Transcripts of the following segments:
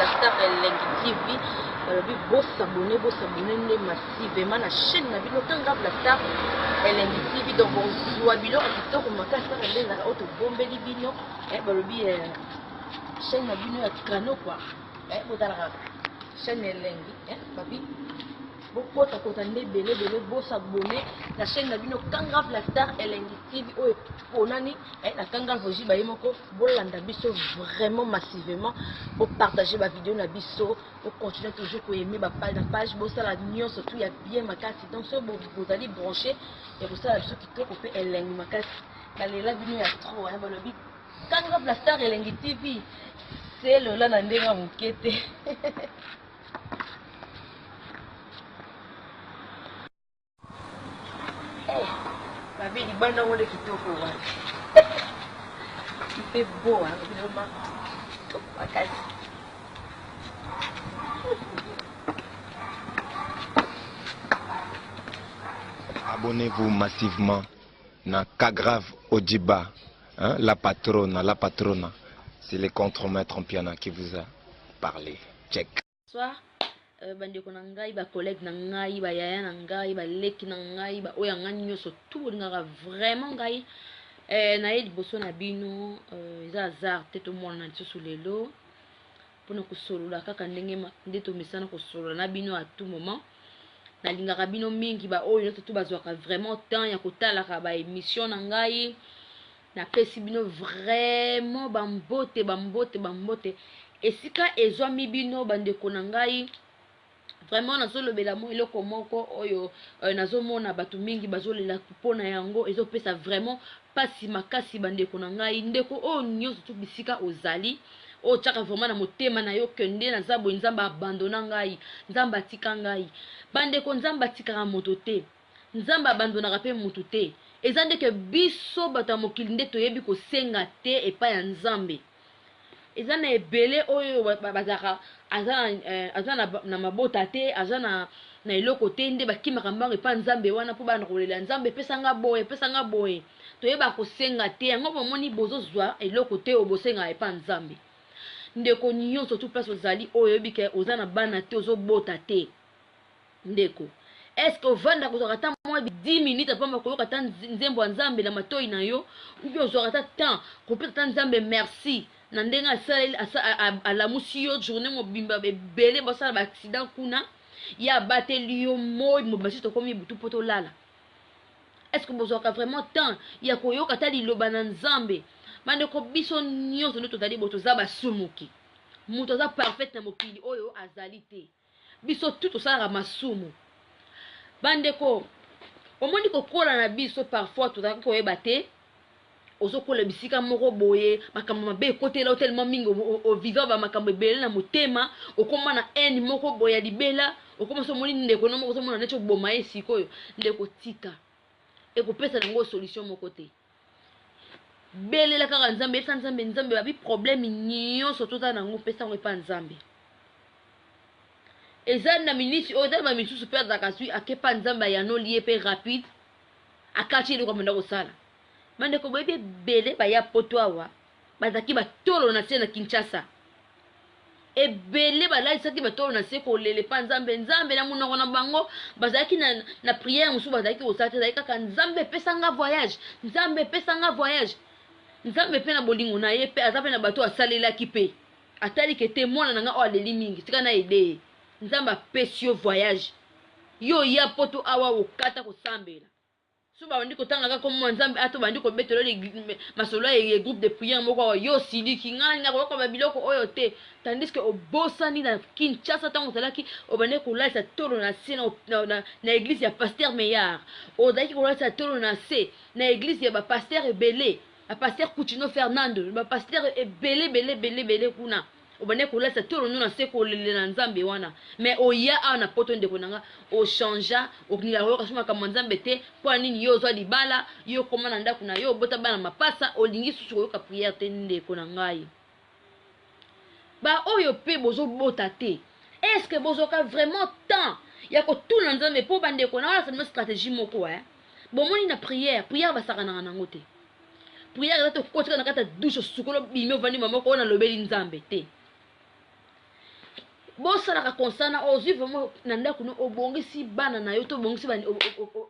la Star Elengi TV. Balobi beau s'abonner massivement la chaîne na bino kanga la Star Elengi TV. Donc bonjour bilo kitoko makasa ndenga auto bombeli bino balobi chaîne na bino ya kano quoi botala chaîne Elengi papi beaucoup de contenu belé beau s'abonner la chaîne na bino kanga la Star Elengi TV o ponani la kanga voji ba yemoko bolanda biso vraiment massivement pour partager ma vidéo na biso pour continuer toujours pour aimer ma page bo ça la nion surtout il y a bien makasi donc ce vous allez brancher et pour ça biso kitoko pe Elengi makasi balela bino ya trop balobi kanga la Star Elengi TV c'est le là na ndenga mukete. Babi di banda wole kitoko wa. Il fait beau vraiment. Abonnez-vous massivement na Kagrave Odiba, la patronne. C'est le contre-maître en piano qui vous a parlé. Check. Bonsoir. Bandeko na ngai ba collègue na ngai ba yaya na ngai ba leki na ngai ba oya ngani nyoso tout ngara vraiment ngai na yedi boso na bino za hasard teto mona na tsusu lelo pona ko solola kaka ndenge ndeto misana ko solola na bino à tout moment na lingaka bino mingi ba oyo tout bazwaka vraiment temps ya kotala ka ba émission na ngai na pesi bino vraiment bambote esika ezwa mi bino bandeko na ngai. Vraiment nazolobela mo eloko moko oyo nazomona bato mingi bazolela kupona yango ezopesa vraiment pasi makasi bandeko na ngai ndeko o nyoso tu bisika ozali o chaka vraiment na motema na yo kende na zabo nzamba abandona ngai nzamba tika ngai bandeko nzamba tika moto te nzamba abandona pe moto te ezandeke biso bato mokili nde toyebi ko senga te epa ya nzambe ezana ebele oyo bazaka azana na mabota te azana na eloko te nde bakimaka mbango epa nzambe wana po bana kolela nzambe pesanga boye toyeba kosenga te yango bomoni bozozwa eloko te obosenga epa nzambe ndeko nyonso tout place ozali oyo yebike ozana bana te ozobota te ndeko est-ce que ovanda kozwaka ta mwa 10 minutes pamba koyoka ta nzembo ya nzambe na matoi na yo ubi ozwaka ta temps kopesa ta nzambe merci na ndenga alamusi yo journée mobimba bebele basala ba accident kuna ya bateli yo moi mobasi tokomi butu poto lala. Est-ce que bozwaka vraiment temps ya koyoka ta liloba na nzambe bandeko biso nyonso nde tozali bo toza basumuki moto aza parfaite na mokili oyo azali te biso tout tosalaka masumu bandeko omoni kokola na biso parfois tozalaki koyeba te ozokola bisika moko boye makambo mabe ekotela tellement mingi ovivant ba makambo ebele na motema okoma na haine moko boye ya libela okoma so moni ndeko no moko so mona necho boma ye sikoyo ndeko tika ekopesa nango solution moko te belela kaka nzambe esa nzambe babi problème nyonso toza nango pesa ngo epa nzambe ezali na minisi oyo ezali bamisusu mpe azalaka zwi akepa nzambe ya no lie pe rapide akati eloko amanda kosala bandeko boyebi ebele baya poto awa bazalaki batolo na se na Kinshasa ebele balalisaki batolo na se kolela epa nzambe na monoko na bango bazalaki na priere mosusu bazalaki kosala te ezalaki kaka nzambe epesanga voyage nzambe mpe na bolingo na ye mpe aza mpe na bato asalelaki mpe atali ke te mwana na nga oyo aleli mingi tika na ede nzambe apesi yo voyage yo ya poto awa okata kosambela so bandi kotanga kaka komo nzambe ato bandi ko betelo masolo ya groupe de prière moko yo siliki ngani ngako ko babiloko oyo te tandis que obosani na Kinshasa tango talaki obane kolalisa tolo na se na église ya pasteur Meillard odaki kolalisa tolo na se na église ya ba pasteur ebele a pasteur Coutinho Fernando ba pasteur ebele kuna obane kolalisa tolo no na se ko lelela nzambe wana mais oya ana poto ndeko nanga o changea okinila yo kasuma kama nzambe te kwa nini yo zwa libala yo komana ndako na yo bota bana mapasa olingi susu yo ka prière te ndeko na ngai ba oyo pe bozo bota te est-ce que bozo ka vraiment temps ya ko tuna nzambe po bandeko na wala sa stratégie moko bomoni na prière basaka na nango te prière za to kotika na kata douche sukolo bimio vani mamoko ona lobeli nzambe te bosalaka consana ozwi vraiment na ndako no obongisi bana na yo to obongisi bana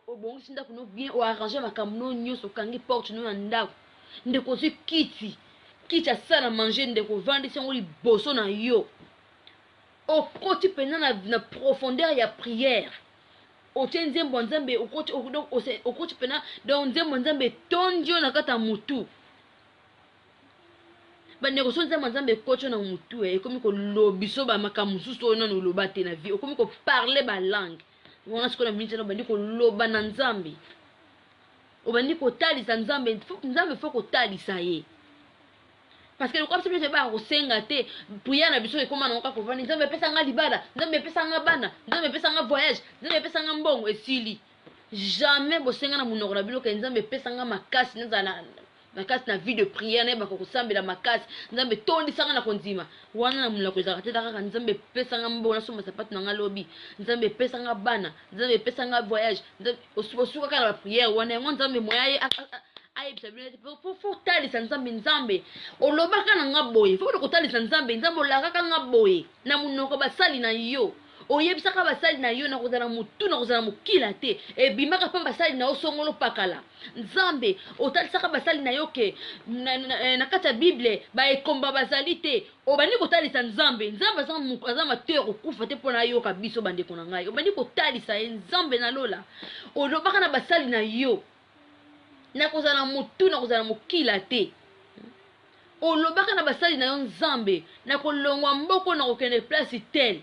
obongisi ndako no bien oarrange makambo no nyonso okangi porte no na ndako ndeko ozwi kiti asala manger ndeko ovandisi yango liboso na yo okoti mpena na profondeur ya prière otie nzembo ya nzambe okoti mpena donc nzembo ya nzambe etondi yo na kati ya motu bandeko so nzambe ya nzambe ekoti yo na motu ekomi kolobiso bamakambo mosusu oyo nano oloba te na vie okomi koparle balangue wana sikoyo na miniti na obandi koloba na nzambe obandi kotalisa nzambe fo kotalisa ye parce que le corps c'est pas kosenga te prière na biso ekoma na kaka kovandi nzambe pesa nga libala nzambe pesa nga bana nzambe pesa nga voyage nzambe pesa nga mbongo esili jamais bosenga na munoko na bino ke nzambe pesa nga makasi makasi na vie de prière na bako kosambela makasi nzambe tondisanga na konzima wana na mulako ezaka te kaka nzambe pesa nga mbongo na soma sapatu na nga lobi nzambe pesa nga bana nzambe pesa nga voyage osuka kaka na prière wana yango nzambe moya ayebisa bino fo talisa nzambe olobaka na nga boye fo kotalisa nzambe olakaka nga boye na munoko basali na yo oyebisaka basali na yo na kozala mutu na kozala mokila te ebimaka mpe basali na yo songolo pakala nzambe otalisaka basali na yo ke na kati ya bible baekomba bazali te obandi kotalisa nzambe aza mateur okufa te mpo na yoka biso bandeko na ngai obandi kotalisa ye nzambe na lola olobaka na basali na yo na kozala mutu na kozala mokila te olobaka na basali na yo nzambe na kolongwa mboko na kokende place tel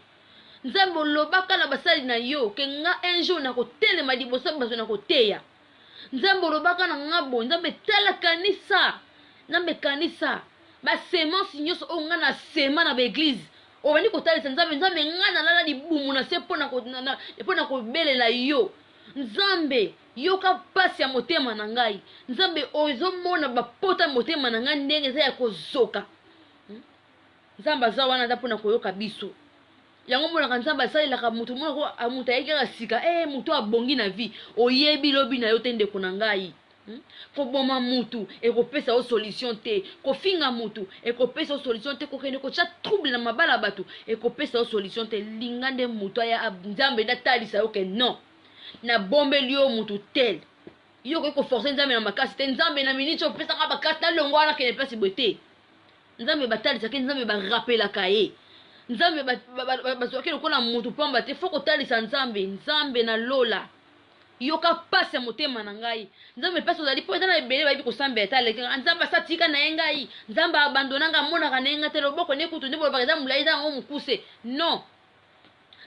nzambe olobaka na basali na yo ke nga un jour na kotelema liboso baso na koteya nzambe olobaka na nga bo nzambe tala kanisa nzambe kanisa basemence nyonso oyo nga na sema na baeglise obandi kotalisa nzambe nga nalala libumu na se mpo na kobelela yo nzambe yoka pasi ya motema na ngai nzambe ozomona bapota motema na ngai ndenge eza ya kozoka nzambe aza wana aza mpona koyoka biso yango monaka nzambe asalelaka mutu monako mutu ayekaka sika mutu abongi na vie oyebi lobi na yo te ndeko na ngai koboma mutu ekopesa o solution te kofinga mutu ekopesa o solution te kokende kotya trouble na mabala bato ekopesa o solution te linga nde mutu aya nzambe natalisa yo ke non na bombeli yo mutu tel yo koki koforce nzambe na makasi te nzambe na miniti opesaka bakasi na longo wana kende place boye te nzambe batalisaka nzambe barapelaka ye nzambe bazwaki lokola mutu pamba te fo kotalisa nzambe na lola yoka pasi ya motema na ngai nzambe pasi ozali mpo eza na ebele bayebi kosambela etaleka nzambe asatika na ye ngai nzambe abandonanga amonaka na ye ngai te loboko ne kutu nde bolobaka eza molai eza yango mokuse non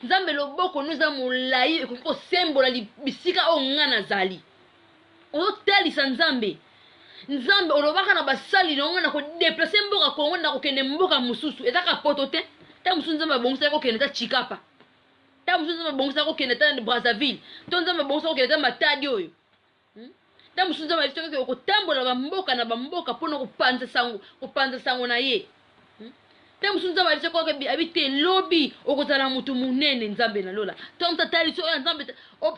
nzambe loboko no eza molai ekoki kosembola bisika oyo nga nazali ozotalisa nzambe olobaka na basali nango na kodeplace mboka kongo na kokende mboka mosusu ezaka poto te ta mosusu nzambe abongisaki kokende ta chikapa ta mosusu nzambe abongisaki kokende ta brazzaville to nzambe abongisaki kokende ta matadi oyo ta mosusu nzambe abisaki kotambola bamboka na bamboka mpona kopanza sango na ye ta mosusu nzambe abisaki abite lobi okozala mutu munene nzambe na lola to mtatali so ya nzambe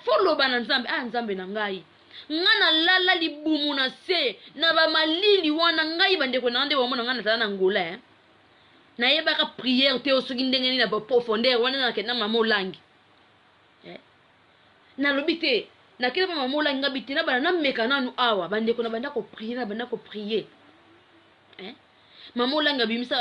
fo loba na nzambe nzambe na ngai nga nalala libumu na se na bamalili wana ngai bandeko na nde bamona nga nazala na ngola nayebaka prière te osoki ndenge nini na baprofondeur wana nakenda mama olangi nalobi te nakenda pa mama olangi nga bite na bana nameka nanu awa bandeko na banda koprier mama olanga abimisa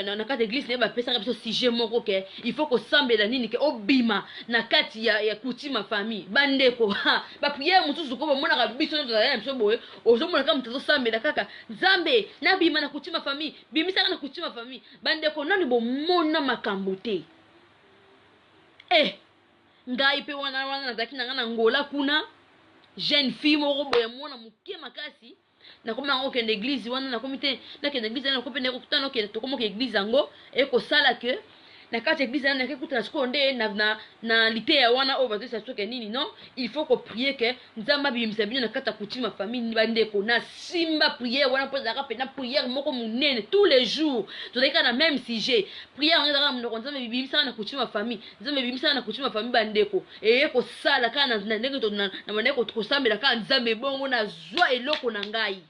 na kati église naye bapesaka biso sujet moko ke il faut kosambela nini ke obima na kati ya kutima famille bandeko bapriere mosusu ko bamonaka biso tozala na biso boye ozomonaka moto azosambela kaka nzambe nabima na kutima famille bimisaka na kutima famille bandeko nani bomona makambo te ngai mpe wana nazalaki na nga na ngola kuna jeune fille moko boye mona moke makasi nakomi yango okende église wana nakomi te nakende église wana nakomi pe nekokutana okende tokomoka église yango ekosala ke na kati église wana nakekutana sikoyo nde na liteya wana oyo bazoyisa soke nini non il faut koprier ke nzambe abimisa bino na kati ya kutima famille bandeko na simba prière wana mpo ezalaka mpena prière moko monene tous les jours tozalika na même sujet prière wana ezalaka monoko nzambe bibimisaka na kutima famille nzambe bibimisaka na kutima famille bandeko eye kosala kaka na ndenge na bandeko kosambela kaka nzambe bongo na zwa eloko na ngai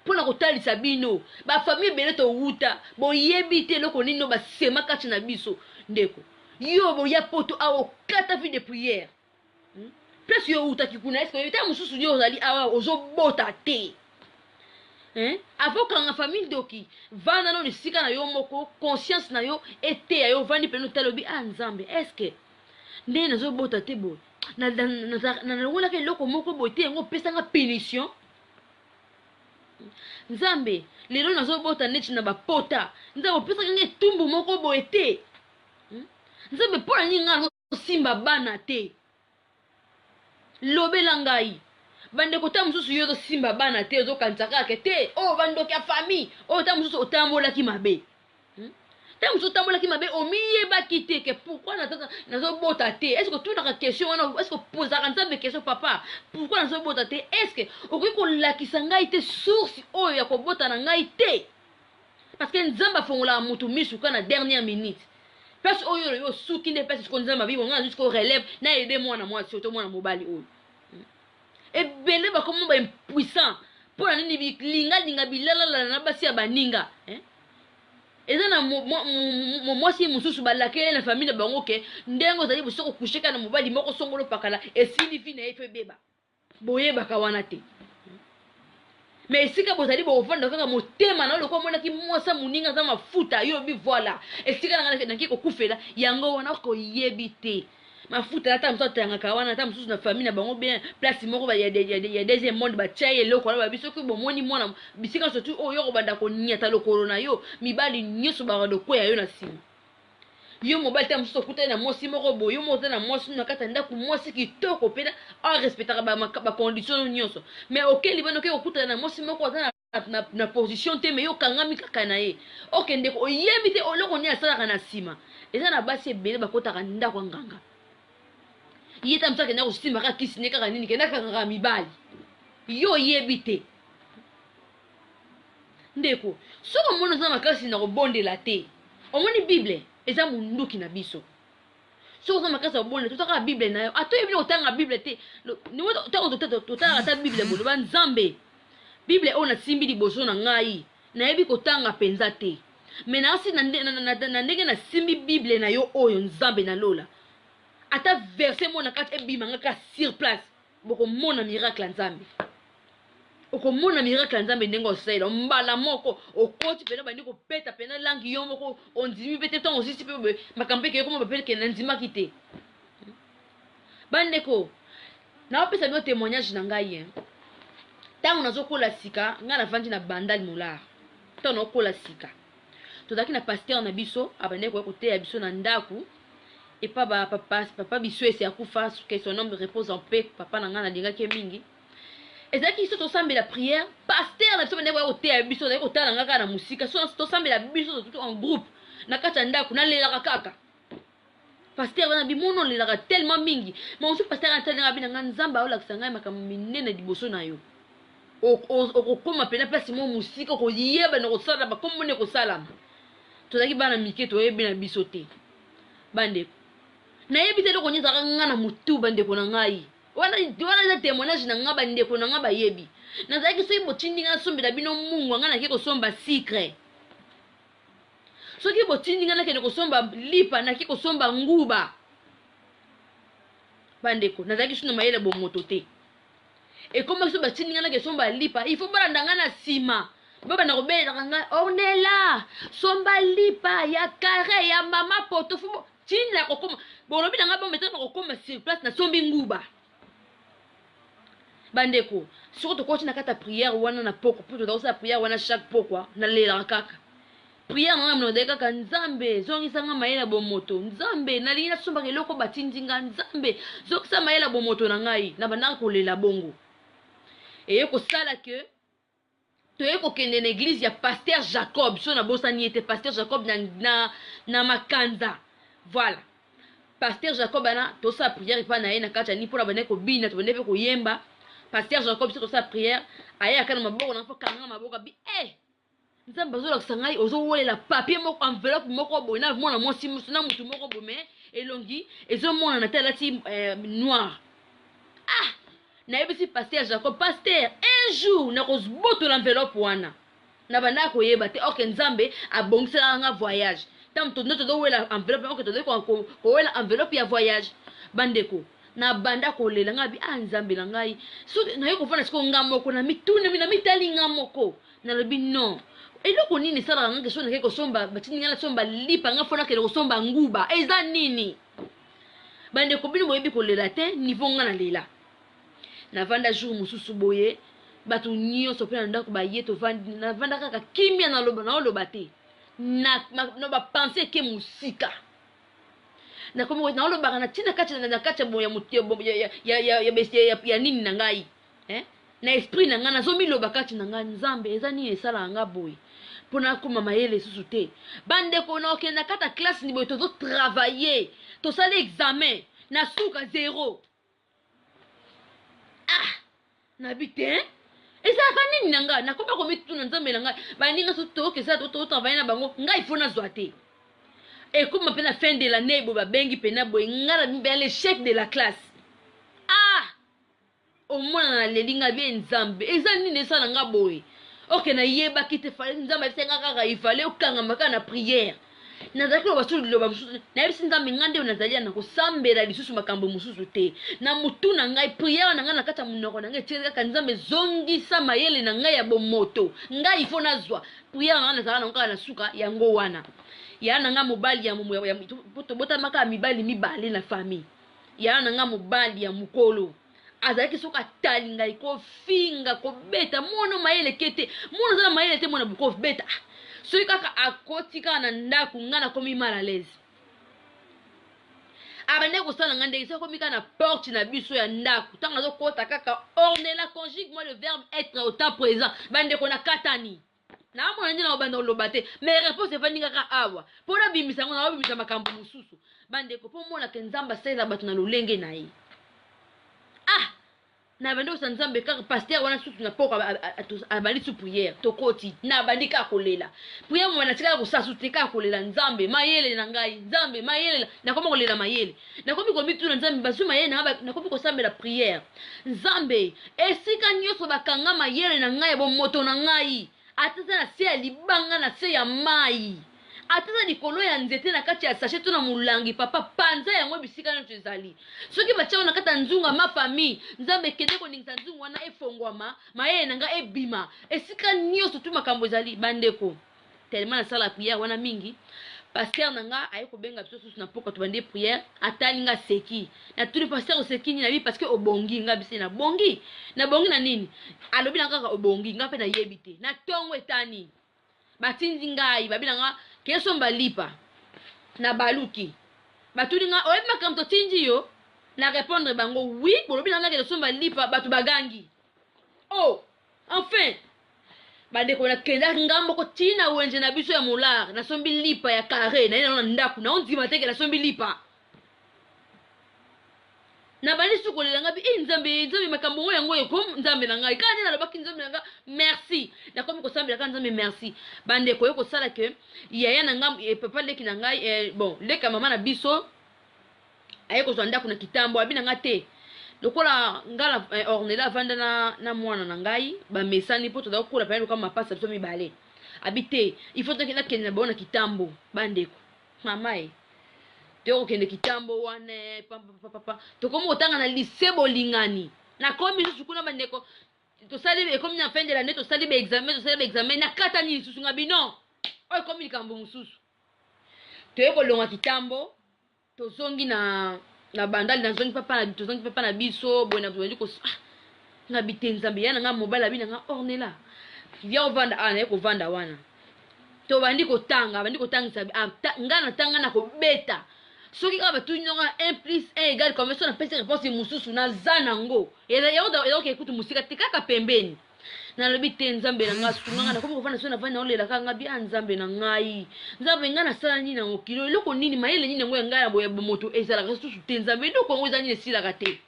pona kotalisa bino ba famille bele to wuta bo yebite loko nino ba sema kati na biso ndeko yo bo ya poto awo kata fi de prière plus yo wuta kikuna est-ce que yo ta mususu yo ozali awa ozo bota te avant kanga famille doki vana no nisika na yo moko conscience na yo ete yo vandi peno talobi nzambe est-ce que nde nazo bota te bo na wona ke loko moko bote ngo pesa nga punition nzambe lelo nazo bota neti na bapota nzambe pesa nga tumbu moko boete nzambe pona ninga simba bana te lobela ngai bande kota mususu yo simba bana te zo kantsaka ke te bando kia famille ta mususu otambola ki mabe ta mususu otambola ki mabe omiyeba kite ke pourquoi nazo bota te est-ce que tu na question est-ce que poser nzambe question papa pourquoi nazo bota te est-ce que okoki kolakisa ngai te source oyo ya kobota na ngai te parce que nzambe afongola mutu misuka na dernière minute parce oyo yo suki ne pesa ko nzambe bibo nga jusqu'au relève na aider moi surtout moi na mobali oyo ebele bakomo ba impuissant pona nini bilinga bilala na basi ya baninga eza na mwasi mususu balakele na famille na bango ke ndengo zali bosoko kushika na mobali moko songolo pakala esinifi na yeto ebeba boyebaka wana te mais esika bozali bovanda kaka motema na loko mona ki mwasa muninga za mafuta yo bi voilà esika na ki kokufela yango wana ko yebi te mafuta ata mso tanga kawana ata msusu na famille na bango bien place moko ba ya deuxième monde ba chaye loko na biso ko bomoni mwana bisika surtout oyo ko banda ko nyata lokolo na yo mibali nyoso ba do ko ya yo na sima yo mobali ta msusu kuta na mosi moko bo yo mota na mosi na kata ndako mosi kitoko pena a respecter ba condition nyoso mais OK libano ke okuta na mosi moko na position te mais yo kangami kaka na ye OK ndeko oyebite oloko nya sala na sima eza na basi ebele bakota ka ndako nganga yeta msaka na kusimba ka kisine kaka nini kena kanga mibali yo yebite ndeko soko mona za makasi na kobondela te omoni bible eza munduki na biso soko za makasi obonde tutaka bible nayo atoyebi otanga bible te ni woto totaka ta bible bolo ba nzambe bible ona simbi liboso na ngai nayebi kotanga penza te mais nasi na ndenge na simbi bible na yo oyo nzambe na lola ata verset mona kati ebima ngaka sur place boko mona miracle nzambe okomona miracle nzambe ndengo osela mbala moko okoti pena bandi ko peta pena langi yo moko ondimi pete ton osisi pe makampe ke ko mapele ke nzima kite bandeko na opesa bio témoignage na ngai tango nazokola sika nga na vandi na bandali molar tango nakola sika tozaki na pasteur na biso abande ko koteya biso na ndaku et pas papa biso ese akufa que son homme repose en paix papa na nga na linga ke mingi ezaki so tosambela prière pasteur na biso bande ko koteya biso na ko tala ngaka na musika so tosambela biso tout en groupe na kata ndaku na lela kaka pasteur wana bimono lela tellement mingi mais on pasteur atalinga bina nga nzamba ola kusanga makambo minene diboso na yo okokoma pena place mo musika ko yeba na kosala ba komone kosala tozaki bana mike toyebi na biso te bandeko na yebite loko nyeza nga na mutu bandeko na ngai wana za témoignage na nga bandeko na nga bayebi nazalaki soki botindi nga nasombela bino mungu nga nake kosomba sucre soki botindi nga nakende kosomba lipa nake kosomba nguba bandeko nazalaki suna mayele bomoto te ekoma so batindi nga nake somba lipa il faut balanda nga na sima baba na kobelaka nga ornela somba lipa ya kare ya mama poto fubo tinda kokoma bolobi na nga bometa na kokoma sur place na sombi nguba bandeko soko tokoti na kata prière wana na poko puto tokosa prière wana chaque pokwa na lela kaka prière na mno de kaka nzambe zongisa nga mayela bomoto nzambe na lina somba keloko batindinga nzambe zokisa mayela bomoto na ngai na bana kolela bongo et ko sala que toye ko kende na église ya pasteur Jacob so na bosani était pasteur Jacob na makanza voilà pasteur Jacob ana to sa prière pa na ye na kata ni pour abane ko bina to bane ko yemba pasteur Jacob so to sa prière aya kana maboko na foka nga maboko bi nzamba zo la sangai ozo wolela papier moko enveloppe moko bo na mona mo simu na mutu moko bo mais elongi ezo mona na tala ti noir na yebisi pasteur Jacob pasteur un jour na kozboto l'enveloppe wana na banda ko yeba te ok nzambe abongisela nga voyage tam to noto do wela enveloppe ok to do ko wela enveloppe ya voyage bandeko na banda ko lela nga bi nzambe la ngai so na yeko fana siko ngamoko na mitune mina mitali ngamoko na lobi non eloko nini sala nga kesho na keko somba batini ngala somba lipa nga fona kele ko somba nguba eza nini bandeko bino boyebi ko lela te niveau nga na lela na vanda jour mususu boye batu nyonso pe na ndako baye to vandi na vanda kaka kimia na loba te na ba penser ke musika na komo na loba na tina kati na kati ya mutio ya nini na ngai na esprit na nga na zomi loba kati na nga nzambe eza nini esala nga boye pona kuma mayele susu te bande ko na okenda kata classe ni boye to travailler to sala examen na suka 0 na bite eza kanini nanga na kopa ko mitu na nzambe nanga ba ninga so to ke sa to travailler na bango ngai fona zoate et comme appelle la fin de l'année bo ba bengi pena boy ngala bi l'échec de la classe au moins na lelinga bien nzambe eza nini esa nanga boy ok na yeba kite fa nzambe senga kaka ifale okanga maka na prière na zakilo basu loba mususu na yebisi nzambe ngande unazalia na kosambela lisusu makambo mususu te na mutu na ngai prière na ngai na kata munoko na ngai tsheka ka nzambe zongisa mayele na ngai ya bomoto ngai ifo nazwa prière na nazala na ngai na suka yango wana ya na nga mobali ya bota maka mibali mibale na famille ya na nga mobali ya mukolo azalaki soka tali ngai ko finga ko beta mono mayele kete mono zala mayele te mona buko beta soki kaka akoti kaka na ndako nga na komi mal à l'aise abande kosala nga ndenge soki komi kaka na porte na biso ya ndako ntango azokota kaka ornela conjugue moi le verbe être au temps présent bandeko na katani na mona ndina obanda oloba te mais réponse evandi kaka awa mpona bimisa ngo na obimisa makambo mosusu bandeko mpo mona ke nzambe asalela bato na lolenge na ye na bandi osa nzambe kaka pasteur wana susu na poko abandi su prière tokoti na bandi kaka kolela prière mwana tikala kosala susu te kaka kolela nzambe mayele na ngai nzambe mayele nakomi kolela mayele nakomi komituna nzambe basu mayele nakomi kosambela prière nzambe esika nyonso bakanga mayele na ngai ya bomoto na ngai atata na se ya libanga na se ya mai atata likolo ya nzete na kati ya sachet to na mulangi papa panza yango bisika nyonso ezali soki batia na kati ya nzunga ma famille nzambe kende koningisa nzungu wana efongwama mayele na nga ebima esika nyonso tu makambo ezali bandeko tellement nasala prière wana mingi pasteur na nga aye kobenga biso susu na poko to bande prière atali nga seki na tuli pasteur seki ni na bi parce que obongi nga bisi na bongi na nini alobi na kaka obongi nga pe na yebite na tongo etani batindi ngai babina nga keso mbalipa na baluki batuli nga oyebi makambo tindi yo na répondre bango oui bolobi na nga keso mbalipa batu bagangi enfin bandeko na kenda ngambo ko tina wenje na biso ya molar na sombi lipa ya carré na ina na ndaku na ondima teke na sombi lipa na bani suko le nga bi nzambe makambo ngo yango ko nzambe na ngai kani na lobaki nzambe na nga merci na komi ko sambela kan nzambe merci bandeko yo ko sala ke yaya na ngam papa leki na ngai bon leka mama na biso aye ko zwanda kuna kitambo abi na nga te lokola ngala ornela vanda na mwana na ngai ba mesani poto da kula pa kama mapasa biso mibale abite il faut que na kena bona kitambo bandeko mamae toko kende kitambo wane papa tokomo otanga na lycée bolingani na komi susu kuna bandeko to sali comme na fin de l'année to sali be examen na kata ni susu ngabino oy komi likambo mususu toko longa kitambo to zongi na bandali na zongi papa na biso bona bzo ndiko na bitenza biyana nga mobile bina nga ornela via ovanda na ko vanda wana to bandi ko tanga sabi ngana tanga na ko beta soki ka batu nyonga 1 + 1 = comme ça na pesa réponse mususu na zanango eza ke kutu musika tikaka pembeni na lobi te nzambe na nga sunga na ko vanda so na vanda olela kanga bi nzambe na ngai nzambe ngana sala nini na okilo eloko nini mayele nini ngo ngaya boya moto ezala ka susu te nzambe ndoko ngo ezani esila ka te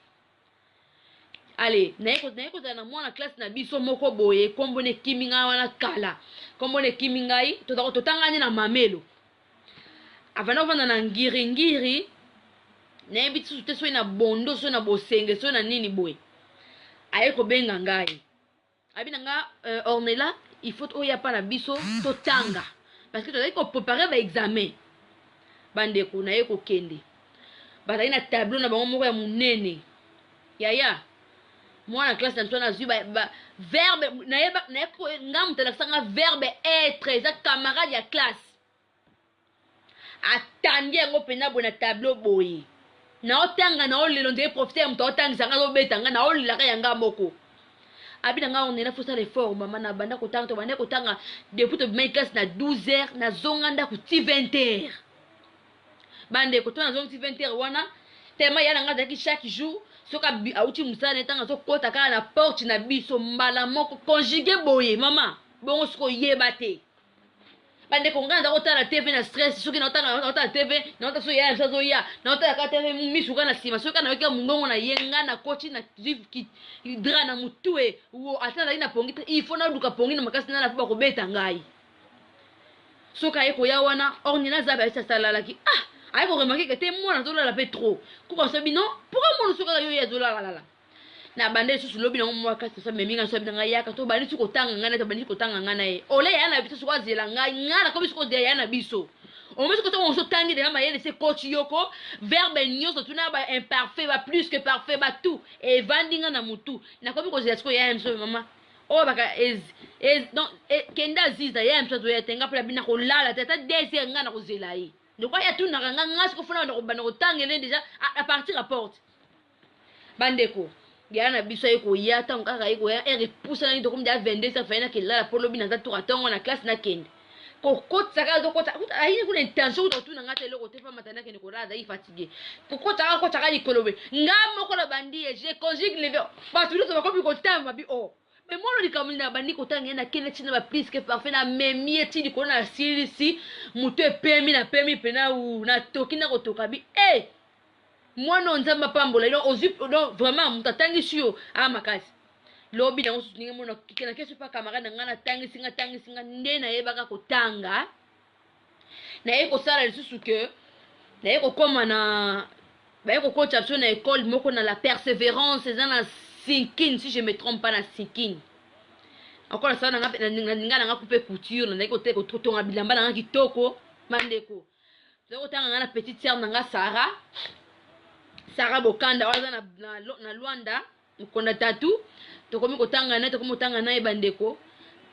allez naiko za na mwana classe na biso moko boye kombone kiminga wana kala kombone kimingai to tangani na mamelo avana vana na ngiri na ebiti susu te so na bondo so na bosenge so na nini boye aye ko benga ngai abi nanga Ornella il faut oya pa na biso to tanga parce que tu as ko préparer ba examen bande ko na ye ko kende ba na tableau na bango moko ya munene yaya moi en classe na tona zu ba verbe na ye ko ngam tela sanga verbe être exact camarade ya classe atandi yango pena bona tableau boye na otanga na olelo ndé professeur mto otanga sanga zo betanga na olila ka yanga moko abi nga on est là faut ça l'effort maman na banda ko tanga to banda ko tanga depuis to make class na 12h na zonganda ku ti 20h bande ko to na zongi 20h wana tema yana nga daki chaque jour soka auti musana tanga so kota kala na porte na biso mbala moko conjugué boye mama bongo siko yeba te bande ko nganda ko tala TV na stress soki na tala TV na ta so ya so ya na ta ka TV misuka na sima soka na weka mungongo na yenga na kochi na ki dra na mutue wo atana ina pongi il faut na duka pongi na makasi na ba ko beta ngai soka yeko ya wana Ornella zaba esa salala ki ay ko remarquer que te mona zo la pe trop ko ko sabi non pourquoi mon soka yo ya zo la na bande susu lobi na mo kasi so meminga so bi ngai yaka to bani su ko tanga ngana to bani ko tanga ngana e ole ya na biso so azela ngai ngana ko biso ko de ya na biso o mo ko to on so tangi de ma yele se coach yoko verbe nyoso tuna ba imparfait ba plus que parfait ba tout e vandinga na mutu na ko bi ko zela ko ya mso mama o baka is donc kenda ziza ya mso to ya tenga pla bina ko lala tata dese ngana ko zela yi donc ya tuna nganga ko fona ko bana ko tangele déjà à partir à porte bandeko yana biso yeko yata ngaka yeko ya repousse na ndo comme dia 22 ça fait na ke la polo bina za tour tongo na classe na kende ko kota ka do kota ayi ko intention do tu na ngata le côté fa matana ke ko rada yi fatigué ko kota ka likolobe ngamo ko la bandi je conjugue les verbes ba tu ko ko bi ko tamba bi o mais moi le kamina bandi ko tanga na kende tina ba plus que parfait na memie ti di ko na silisi muto pemi na pemi pena u na tokina ko toka bi moi non nzamba pambola ilo ozup do vraiment mutatangi sio makasi lobi na usu ninga mona kikena keso pa camarade ngana tangi singa ndena yebaka kotanga na yeko sala lisusu ke na yeko koma na ba yeko coach option na école moko na la persévérance ezana sinkin si je me trompe pas na sinkin encore ça na ngana nga couper couture na yeko te ko totonga bilamba na kitoko mandeko zeko tanga ngana petite sœur nga Sarah Bokanda waza na Luanda mkonda tatu tokomi kotanga na tokomi kotanga na ebandeko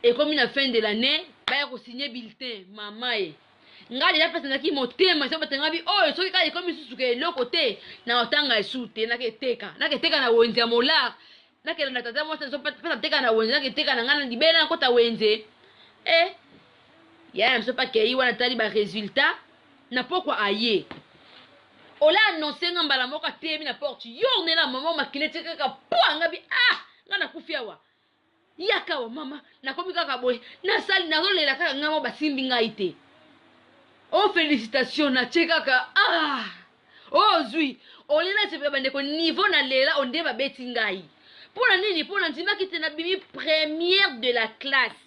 et comme na fin de l'année ba ko signer bulletin mama ngali la pesa na ki motema so batenga bi soki ka ekomi susuke lokote na otanga esute na ke teka na wenze molar na ke na tata mo so pesa teka na wenze na ke teka na ngana libela na kota wenze ya mso pa ke yi wana tali ba résultat na pokwa aye ola annoncer ngambala moka temi na porte Ornella maman makilete kaka poanga bi ngana kufiawa yakawa mama nakomi kaka boy na sali na rolela kaka ngamo basimbi ngai te félicitations na chekaka zui olina se bande ko niveau na lela onde ba beti ngai pona nini pona ntima kite na bimi première de la classe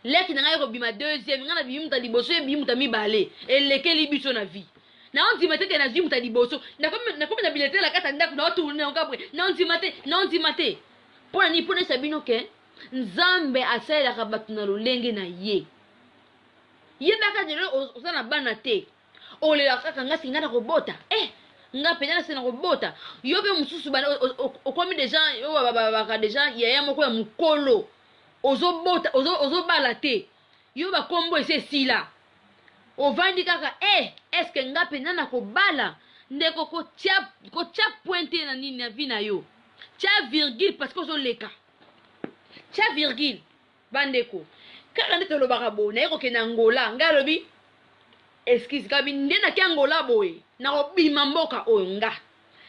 leki na ngai ko bima deuxième ngana bimi mutali boso bimi mutami balé elekeli biso na vie na on dit que na zimu tadi boso na comme na bilete la kata ndako na tourner on kabwe na on dit maté pour ni pour sabino ke nzambe asala ka batu na lolenge na ye baka de osana bana te ole la kaka ngasi ngana ko bota nga pena na ko bota yo be mususu bana okomi déjà yo ba déjà ya moko ya mukolo ozo bota ozo bala te yo ba kombo ese sila ovandi kaka est-ce que nga pena na ko bala ndeko ko tia pointe na nini na vi na yo tia virgule parce que zo leka tia virgule bandeko kaka ndete lo barabo na yeko ke na ngola nga lobi excuse kabi ndena ke ngola boy na obima mboka oyo nga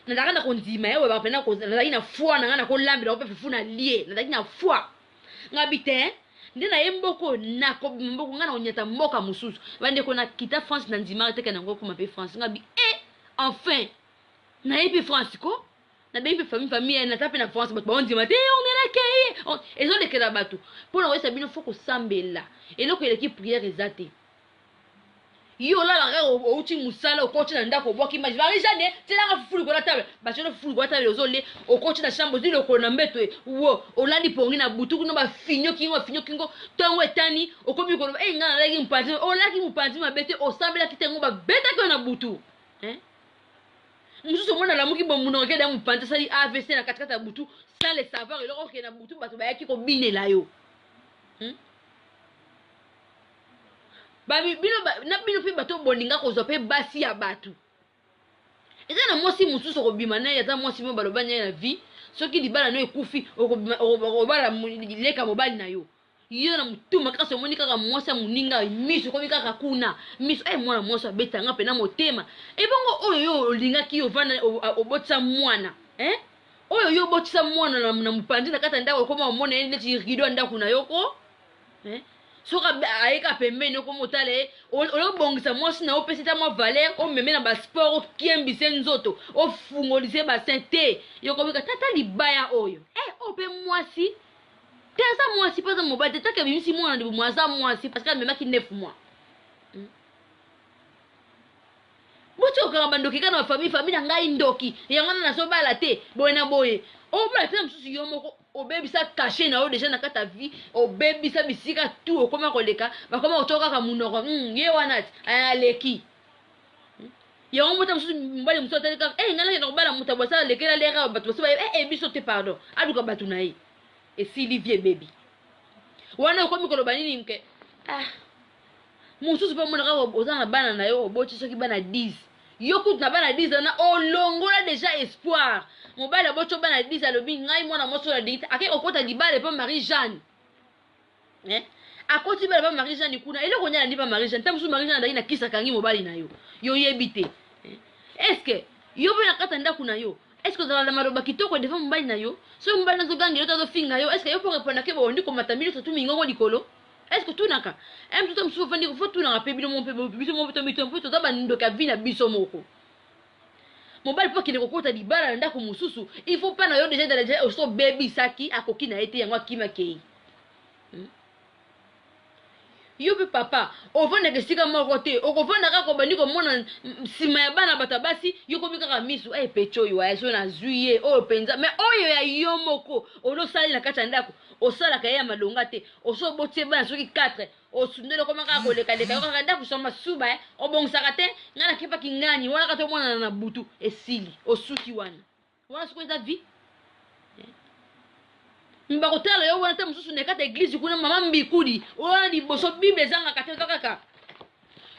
na ndaka na kondima yewe ba pena ko na ina foi na nga na ko lambi na ko pefu na lie na ndaki na foi nga bite ndena yemboko na ko mboko ngana onyata mboka mususu bande ko na kita France na ndima te kana ngoko mape France ngabi enfin na yepi France ko na bepi famille na tape na France but ba ndima te on est là ke ezo lekela batu pona wesa bino foko sambela eloko eleki prière ezate yo la la o uti musala o coach na ndako boki image varijane tela ka fulu ko la table ba chono fulu ko la table ozole o coach na chambre dilo ko na mbeto wo o landi pongi na butu no ba finyo kingo tongo etani o komi ko ngana lagi mpanzi o lagi mpanzi mabete o sambela kitengo ba beta ko na butu mususu mona la muki bomuno ke da mpanzi sali AVC na katikata butu sans le savoir et loko ke na butu bato ba yaki ko binela yo babi bino na bino pe bato boninga ko zo pe basi ya batu eza na mosi mususu ko bima na ya za mosi mo balobanya na vie soki libala no ekufi o bala leka mobali na yo yo na mutuma kaka moni kaka mosa muninga miso ko kaka kuna miso mwana mosa betanga pe na motema bongo oyo yo olinga ki ovana obotsa mwana oyo yo botsa mwana na mupandi na kata ndako koma omona ene ti rido ndako na yoko soka aika pembeni ko motale o bongisa mosi na opesita mo valer o meme na ba sport kiembise nzoto o fungolise ba sente yo ko bika tata libaya oyo ope mwasi tesa mwasi pesa mobile tata bimisi mwana de mwaza mwasi parce que mema ki 9 mois boto ka bandoki kana famille ngai ndoki yangana na so bala te boyena boye o bala te msusu yo moko o baby sa caché na o déjà na kata vie o baby sa bisika tout o koma koleka ba koma otoka ka munoko ye wana aleki yo mo tam msusu mbali msusu teleka ngala no bala mutabo sa lekela lera bato so biso te pardon aduka batu na ye et si livie baby wana ko mi koloba nini mke mususu pa mona ka ozana bana na yo oboti soki bana 10 yo kutu na bana 10 na olongola déjà espoir mobile aboto bana 10 alobi ngai mwana moso la dite ake okota libale pa Marie Jeanne akoti bale pa Marie Jeanne kuna ile konya ndi pa Marie Jeanne tamusu Marie Jeanne ndaki na kisa kangi mobile na yo yebite est-ce que yo be na kata ndaku na yo est-ce que dans la maroba kitoko defa mobile na yo so mobile na zo gangi yo tazo finga yo est-ce que yo pour répondre ke bo ndi ko matamilo so tumi ngongo likolo est-ce que tout naka tout ça msufu fandi ko faut tout na pe bino mon pe biso mon pe mito to ba ndo ka vina biso moko mobile po ki ne kokota di bara ndako mususu il faut pas na yo déjà so baby saki akoki na ete yango akima kei yo pe papa ovona ke sika moko te okovona ka ko bandi ko mona sima ya bana batabasi yo ko bika ka misu pecho yo ya so na zuye penza mais oyo ya yo moko ono sali na kata ndako osala ka ya malonga te oso botie bana soki 4 osundele ko maka ko leka yo ka ndako soma suba obongisa te ngana kipa kingani wana ka to mona na butu esili osuki wana siko eza vie mbakotala yo wana te mususu ne kata église kuna mama mbikudi wana liboso bible zanga kata kaka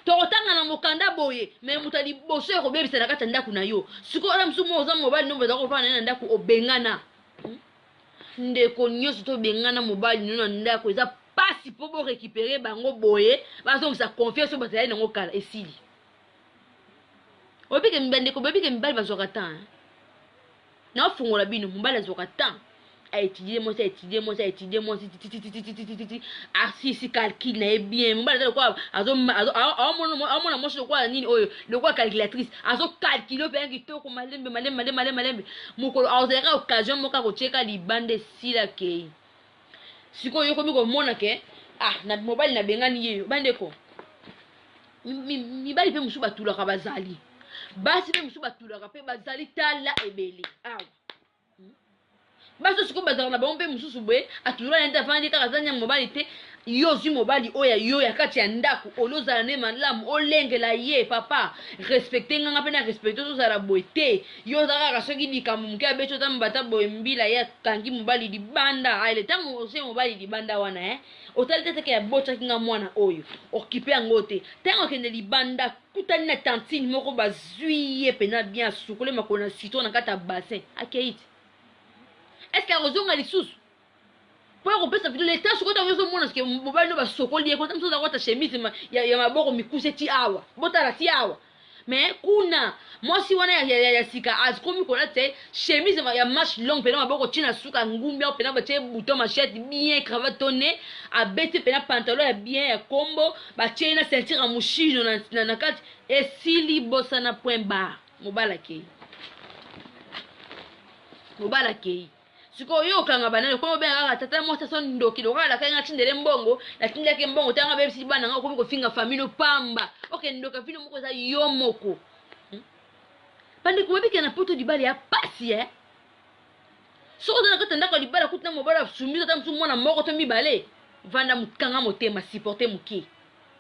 tokotanga na mokanda boye mais muta liboso ko bebisa na kata ndaku na yo siko ala musumo oza mobali no beza ko fana na ndaku obengana ndeko nyoso to bengana mobali no na ndaku eza pasi po bo récupérer bango boye bazo sa confiance bazali na ngokala esili obike mbande ko bebike mbali bazoka tan na fungola bino mbali azoka tan a étudier moi si calcul na bien mbala te quoi azo mona moche quoi nini oyo le quoi calculatrice azo calculer pe kitoko malembe mukolo azera occasion moka ko cheka libande sila ke siko yo komi ko mona ke na mobile na bengani yeyo bande ko mi bali pe musu batula ka bazali basi pe musu batula ka pe bazali tala ebele baso siko bazala na bombe mususu bwe atulwa nenda fandi kaka zanya mobali te yo zi mobali oya yo ya kati ya ndaku olozala ne malamu olengela ye papa respecter nganga pe na respecter to zala boite yo zaka soki likambo muke abecho ta mbata boye mbila ya kangi mobali libanda ile tango ose mobali libanda wana otalite teke ya bocha kinga mwana oyo okipe yango te tango kende libanda kutani na tantine moko bazuiye pena bien sukule makona sito na kata bassin akeiti. Est-ce qu'il y a raison à l'issue? Pour qu'on puisse faire l'état, ce que tu as vu, c'est que mon mobile ne va se coller. Quand tu as ta chemise, il y a ma bourre, mi couche tiawa. Bota la tiawa. Mais kuna, moi si on a ya sika, as comme qu'on a fait chemise, il y a marche longue, pendant ma bourre, tu n'as souka ngumbia, pendant ma bouton machette bien cravatonné, à bête, pendant pantalon bien combo, ba tiena sentir à mouchi dans la carte et si li bossa na point bar. Mobile akei. siko yo kanga banane ko be nga tata mo sa son ndoki do kala kanga tindele mbongo la tindele ke mbongo tanga be si bana nga ko finga famille pamba okay ndoka fino moko za yo moko pande ko biki na poto di bali ya pasi so na ko tanda ko di bala kutna mo bala sumisa tam sumo na moko to mi bale vanda mukanga motema supporter muki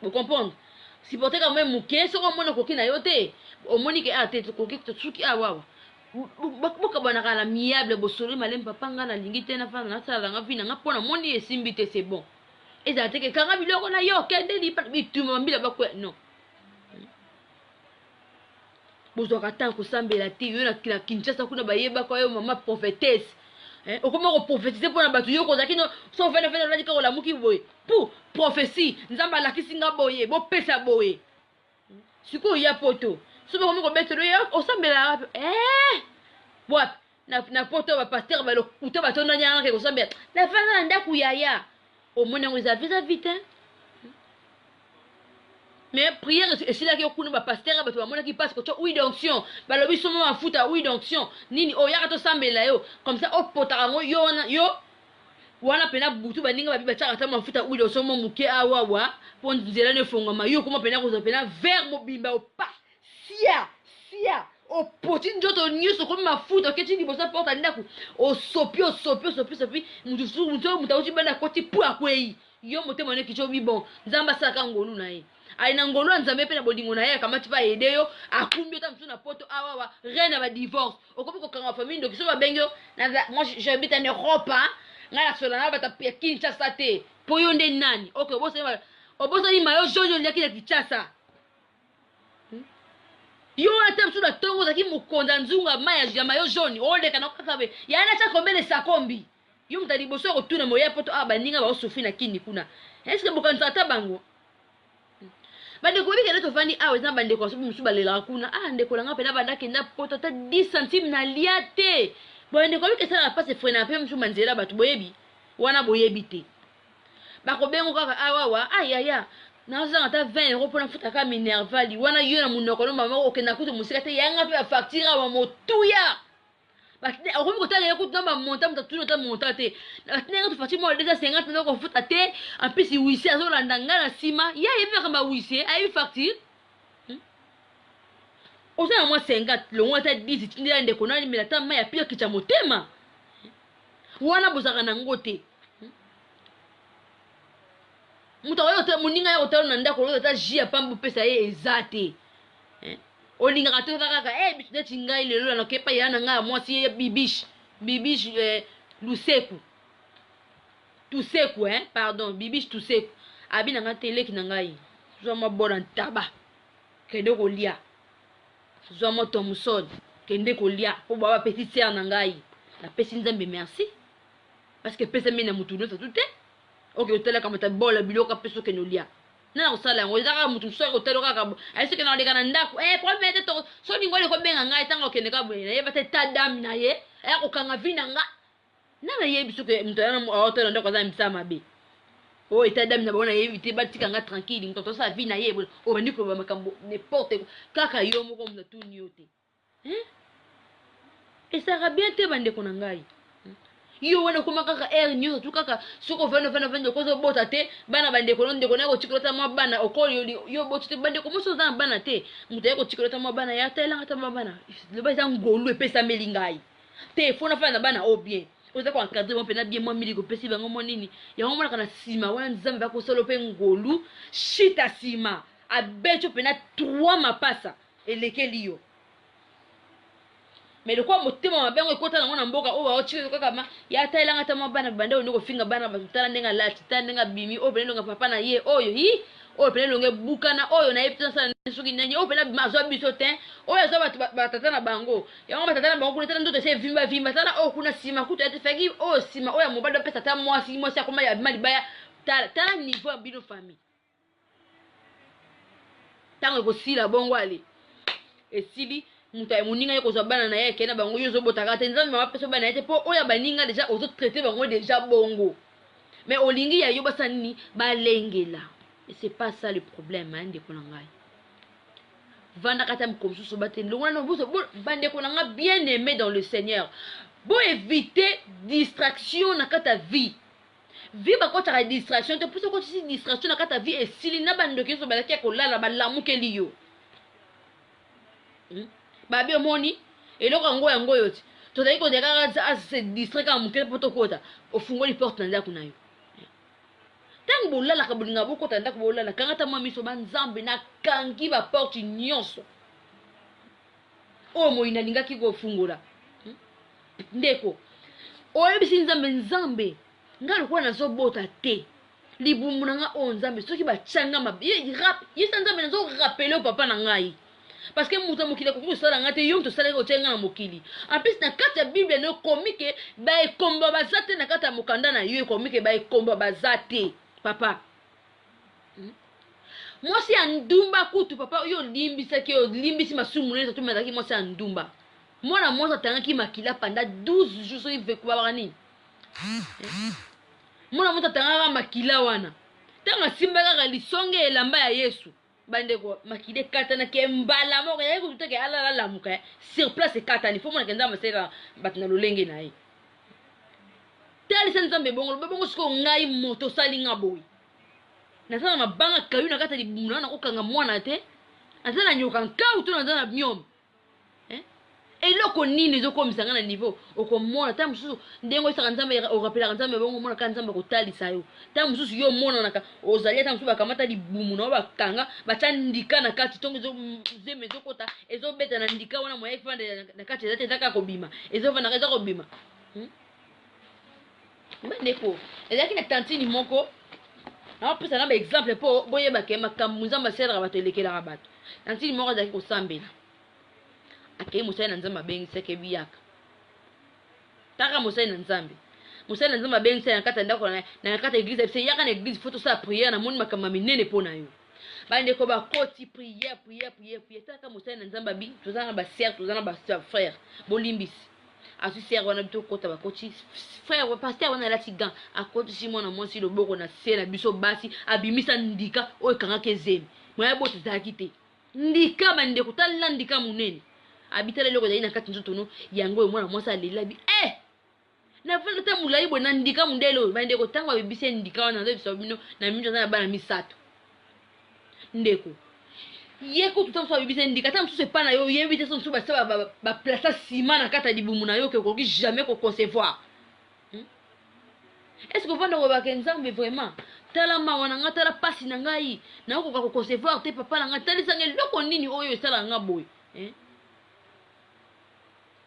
vous comprenez supporter quand même muki so ko mona ko kina yote o moni ke ate ko ki to suki awawa boka bana kala miable bosori malem papa nga na lingi te na fa na sala nga vina nga pona moni esimbi te c'est bon eza te ke kanga biloko na yo kende li bituma mbila bakwe non bozo katan ko sambela ti yo na Kinshasa kuna bayeba kwa yo mama prophétesse okoma ko prophétiser pona batu yo ko zakino so fena la dika ko la muki boye pour prophétie nzamba la kisinga boye bo pesa boye siko ya poto sobe ko beto yo osambela wap na poto ba pasteur ba lo kuto ba tonda nyanga ke ko sambela na fana nda kuyaya o mona ngoza vite mais prière et c'est là que kuna ba pasteur ba to mona qui passe ko to oui d'onction ba lobi somo mafuta oui d'onction nini o yaka to sambela yo comme ça o potara ngo yo wana pena butu baninga ba biba chaka ta mafuta oui d'onction mo muke awawa pon nzela ne fonga ma yo kuma pena ko pena vers mobimba o pa sia o poti njoto nyuso ko mafuta oketi ni bosa porta ndaku o sopi mutu uchi bana koti pu akwei yo motema ne kicho bibon nzamba saka ngolu na ye aina ngolu nzambe pe na bodingo na ye kama tipa edeyo akumbi ta mtu na poto awawa reine ba divorce okomi ko kanga famille ndo kiso ba bengyo na moi j'habite en Europe ngala sola na bata pe Kinshasa te po yo nde nani okay obosa ni mayo jojo nyaki na Kinshasa yo ata mtu na tongo zaki mukonda nzunga maya jama yo jaune ole kana kakabe yana cha kombele sakombi yo mtali boso ko tuna moya poto baninga ba osofi na kini kuna est-ce que bokanza ta bango bande ko bikela to fandi za bande ko sobi musuba lela kuna ndeko langa pena banda kenda poto ta 10 centimes na liate bande ko bikela la passe frena pe musu manzela batu boyebi wana boyebi te bako bengo kaka awawa ayaya na zanga ta 20 euros pour futa ka minervali wana yo na munoko no mama okenda kutu musika te yanga pe facture wa motuya batne okomi ko tala yakutu na monta mutatuno ta monta te batne ko facture mo 250 no ko futa te en plus wisi azolanda ngana sima ya yebe kamba wisi ayi facture osana mo 50 longo ta 10 tindira ndeko na nimela ta ma ya pire kicha motema wana bozaka na ngote muta oyo muninga ya otalo na ndako oyo ta jia pambu pesa ye ezate olinga kato kaka bitu de tingai lelo na kepa yana nga mwasi bibish luseku tuseku pardon bibish tuseku abina nga tele kinangai zo mo bona ntaba kende ko lia zo mo Thomson kende ko lia po baba petite sœur na ngai na pesi nzambe merci parce que pesa mena mutuno tout ok hôtel kama ta bola biloka peso kenolia na osala ngo ezaka mutu so hôtel kaka ayise ke na ndeka na ndako problème te to so ni ngole ko benga ngai tanga okende ka boye na ye bate tadam na ye ko kanga vina nga na ye biso ke mutu na hôtel ndako za msama be tadam na bona ye vite batika nga tranquille mtoto sa vina ye o bandi ko ba makambo n'importe kaka yo moko mnatu nyote et ça va bien te bande ko na ngai yo wana kuma kaka news tu kaka soko vano ko zo bota te bana bande ko ndeko na ko chikolota mo bana okoli yo bota te bande ko moso za bana te mutaye ko chikolota mo bana ya tela ngata mo bana le ba za ngolu epesa melingai te fona fana bana o bien oza ko encadrer mo pena bien mo mili ko pesi bango mo nini ya mo kana sima wana nzambe ba ko solo pe ngolu shita sima abecho pena 3 mapasa elekeli yo mais le quoi motema mabengo ekota nango na mboka o wa chiko kaka ma ya taila ngata mabana bande oniko finga bana batutala ndenga lati tandenga bimi o bene longa papa na ye oyo o bene longa bukana oyo na yepita sana suki nanye o bene mazwa biso ten o ya zo batata na bango yango batata na bango kuna ndoto se vimba tana o kuna sima kuta ete fagi o sima o ya mobado pesa ta mwasi akoma ya mali baya tala niveau ya bino famille tango ko sila bongo ale esili muta muninga yeko zo bana na ye kena bango yo zo botaka te nzambe ma peso bana yete po oya baninga déjà ozo traiter bango déjà bongo mais olingi ya yo basa nini balengela et c'est pas ça le problème de konangai vanda kata mkomsusu bate longwana no buso bande konanga bien aimé dans le Seigneur Bon éviter distraction na kata vie. Vie ba kota la distraction te puso kota si distraction na kata vie et sili na bando ki so ba ki ko lala ba lamu ke liyo. Ba bi omoni eloko ngo yango yoti. To dai ko de ka se distract ka mukele poto kota ofungoli porte na ndako na yo. Tango bolala ka bolinga bokota ndako bolala kanga ta mami so ba nzambe na kangi ba porte nyonso. O mo inalinga ki go fungola. Ndeko oyebisi nzambe nzambe ngalikuwa nazobota te libumu na nga o nzambe soki bachanga mabe rap yisa nzambe nazo rappeler papa na ngai parce que muta mokili ko kusala nga te yom to sala ko tsenga na mokili en plus na kati ya bible no komike ba ekomba bazate na kati ya mokanda na yo komike ba ekomba bazate papa mwasi ya ndumba kutu papa yo limbisa ki yo limbisi masumu neza tu mazaki mwasi ya ndumba mwana mwasi atangaki makila panda 12 jours il veut quoi bani mwana mwasi atangaka makila wana tanga simba kaka lisonge elamba ya Yesu bande ko makide katana ke mbala moko ya ko tuteke ala la muka sur place katani fo mwana kenza masera batna lolenge nayi tali senza mbongo siko ngai moto salinga boy na sana mabanga kayu na kata libuna na kokanga mwana te azana nyoka nkau to na zana myom eloko nini ezokomisa nga na niveau okomona ta mosusu ndengo isaka nzambe orapelaka nzambe bongo mona ka nzambe kotalisa yo ta mosusu yo monanaka ozali ta mosusu bakamata libumu na bakanga batya ndika na kati ntongo zeme ezokota ezobeta na ndika wana moya efanda na kati eza te ezaka kobima ezovandaka eza kobima bandeko ezalaki na tantini moko naopesa na baexemple mpo boyebake makambo nzambe asalaka bato elekelaka bato tantini moko azalaki kosambela akei musai na nzambe abengisaki biyaka taka musai na nzambe abengisaki na kati ndako na kati église ebise yaka na église faut tosala prière na moni makambo minene mpo na yo bandeko bakoti prière taka musai na nzambe abi tozala na basere tozala na bafrère bolimbisi azwi sere wana bito okota bakoti frère paster wana alati gan akotisi mwana mwasi loboko na se na biso basi abimisa ndika oyo ekangaka ezemi moya boto ezalaki te ndika bandeko talela ndika monene abitala loko zaina kati nzoto no yango mwana mwasa alelabi na vanda ta mulai bo na ndika mundelo bande ko tangwa bibise ndika wana nzo bisabino na minjo na bana misato ndeko yeko tutamso bibise ndika ta mso sepana yo yebite so ba saba ba placer ciment na kata dibumu na yo ke ko jamais ko concevoir est-ce que vanda ko ba kenzambe vraiment tala mawana ngata la pasi na ngai na ko ko concevoir te papa na ngata lisange loko nini oyo sala nga boy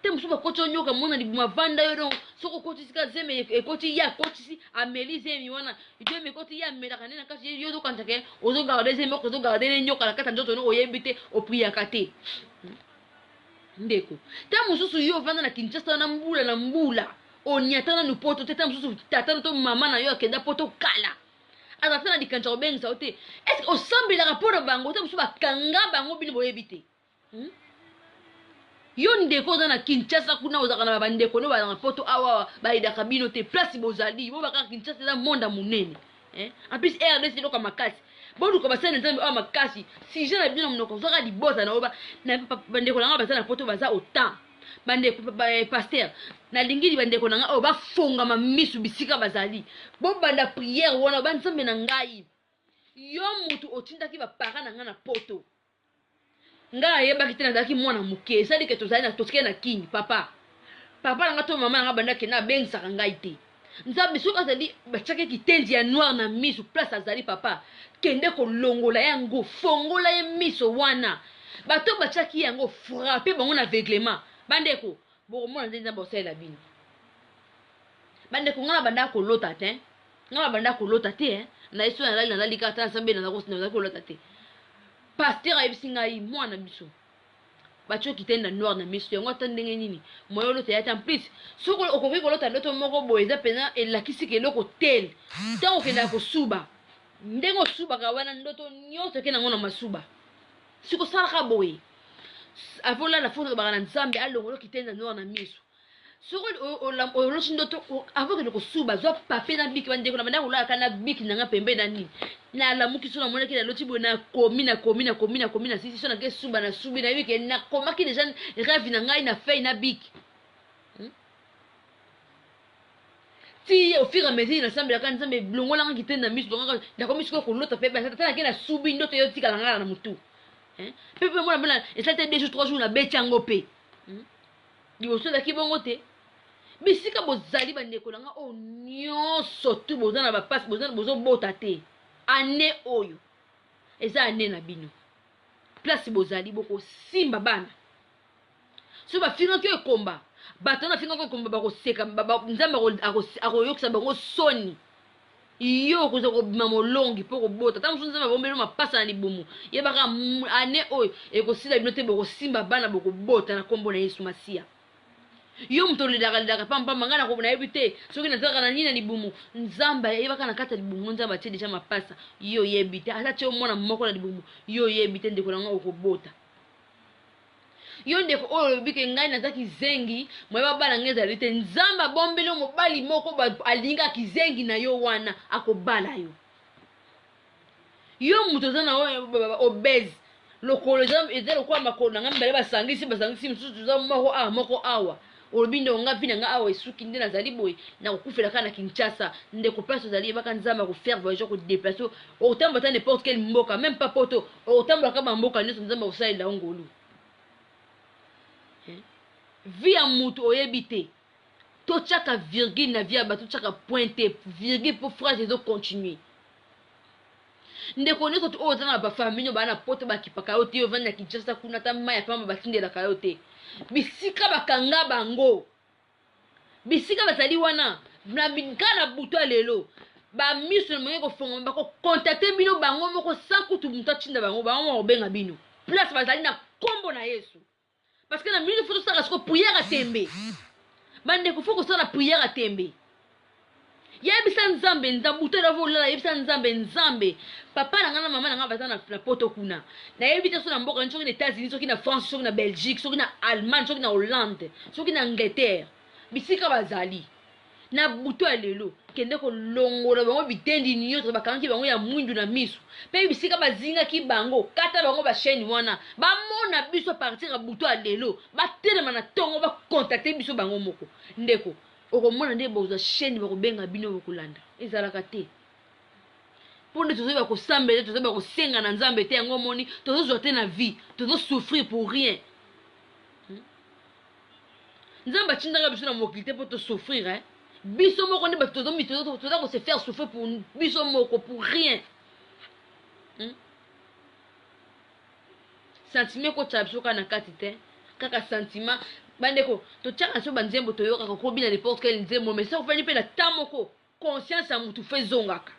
musuba kocho nyoka mona libuma vanda yo donc soko koti sika zeme ekoti ya koti si ameli zemi wana ito me koti ya mela kanena kasi yo do kantake ozo garder zeme ko zo garder nyoka la kata ndoto no oyebite opria kate ndeko ta mususu yo vanda na Kinshasa na mbula onyatana nu poto teta mususu tata to mama na yo akenda poto kala azatana dikancha obenga ote est-ce que osambela rapport bango ta musuba kanga bango bino boyebite yo ndeko na Kinshasa kuna ozaka na bandeko no ba na poto awa ba ida kabino te place bozali bo baka Kinshasa za monda munene en plus RDC loka makasi bodu ko basana nzambe awa makasi si je na bino mnoko zaka di bota na oba na bandeko na nga basana poto baza autant bandeko pasteur na lingili bandeko na nga oba fonga mamisu bisika bazali bo banda prière wana ba nzambe na ngai yo mutu otindaki ba para na nga na poto nga yeba kitena daki mwana muke sali ke tozali na tosike na kini papa na ngato mama nga banda ke na bengisa ngai te nzambe soka zali bachake kitenzi ya noir na miso place azali papa kende ko longola yango fongola ye miso wana bato bachaki yango frapper bango na aveuglement bandeko boko mona nzenza bosela bino bandeko ngana banda ko lota te na yesu na lali na lali kata nsambe na ko lota te pasteur ayebisinga yi mwana biso bacho kitenda noir na miso yango atandenge nini moyo lote ya en plus soko okoki kolota ndoto moko boyeza pena elakisi ke loko tel tango kenda ko suba ndengo suba ka wana ndoto nyoto ke nango na masuba siko sala boye avola la foto ba na nzambe alongo kitenda noir na miso soko o ndoto avant que ko suba zo papier na biki bande ko na banda ko la kana biki nanga pembe na nini na la muki sona mona ke na loti bona komina sisi sona ke suba na subi na wiki na komaki déjà rêve na ngai na feuille na biki ti au fur et à mesure na sambela kan nzambe longola nga kitenda misu longola na komi siko kolota pe ba tata na subi ndoto yo tika ngala na mutu hein pe pe mona bana et ça était 2 jours 3 jours na betango pe di oso da kibongo te bisika bozali bandeko nanga o nyonso tu bozana ba passe bozana bozo bota te ane oyo eza ane na bino place bozali boko simba bana so ba finga ke komba bato na finga ko komba ba ko seka nzamba akoyokisa bango soni iyo kuza ko mamolongi po ko bota tamu nzamba bombelo mapasa na libumu ye baka ane oyo e ko sila bino te boko simba bana boko bota na kombo na Yesu Masia yo mtoli daga pamba mangana ko na yebite soki na zaka na nina libumu nzamba ye baka na kata libumu nzamba te deja mapasa yo yebite ata che mona moko na libumu yo yebite ndeko na ngo ko bota yo ndeko oyo bike ngai na zaki zengi mweba bala ngeza lite nzamba bombelo mobali moko alinga kizengi na yo wana akobala yo muto zana obese lokolo ezelo kwa makolo na ngambele basangisi msusu za moko awa olobindo ngapi nga awa esuki nde nazali boy na kokufela kana Kinshasa ndeko place zali baka nzamba ko faire voyage ko déplacer autant ta n'importe quel mboka même pas poto autant ka mboka nyo nzamba osali la ngolu via mutu oyebite to chaka virgule na via bato chaka pointe virgule pour phrase ezo continuer ndeko niko to ozana ba famille bana poto bakipaka yo te yo vanda Kinshasa kuna ta maya pamba batindela ka yo te bisika bakanga bango bisika batali wana na bikana buto lelo ba miso mwe ko fonga ba ko contacter bino bango moko sans kutu muta tinda bango bango obenga bino place bazali na kombo na Yesu parce que na minute faut ça ko prière à tembe bande ko faut ko ça na prière à tembe yebisa nzambe nzabuto la vola yebisa nzambe papa na ngana mama na ngaba za na poto kuna na yebita so na mboka nchoki na États-Unis soki na France soki na Belgique soki na Allemagne soki na Hollande soki na Angleterre bisika bazali na buto lelo kende ko longola bango bitendi nyoto bakangi bango ya mwindu na misu pe bisika bazinga ki bango kata bango ba chaîne wana ba mona biso partir a buto lelo ba telema na tongo ba contacter biso bango moko ndeko okomona nde boza chaîne ba ko benga bino bokulanda ezalaka te pour nous ba ko sambele tozo ba ko senga na nzambe te yango moni tozo zote na vie tozo souffrir pour rien nzamba tindanga biso na mokilité pour te souffrir hein biso moko ne ba tozo mito tozo ko se faire souffrir pour biso moko pour rien sentiment ko tsabiso kana katite kaka sentiment bandeko to tchaka so banzembo to yoka ko bina n'importe quel nzembo mais ça ofani pe na tamoko conscience ya mutu fezongaka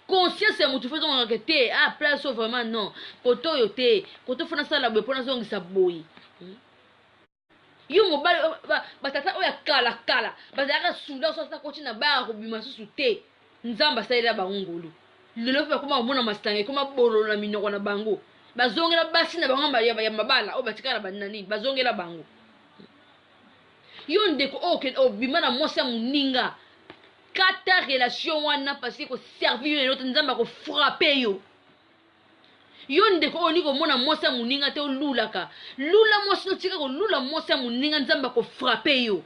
conscience ya mutu fezongaka te ah place vraiment non koto yo te koto fona sala boy pona zongisa boy yo mobali batata oya kala bazaka sunda so sa kotina ba ko bima susu te nzamba saira bangolo lelo fa kuma mona mastange kuma bolo na minoko na bango bazongela basi na bango ya mabala o batikala banani bazongela bango yo ndeko o bimana mosa muninga kata relation wana parce que ko servir l'autre nzamba ko frapper yo ndeko o niko mona mosa muninga te lulaka lula mosa no tika ko lula mosa muninga nzamba ko frapper yo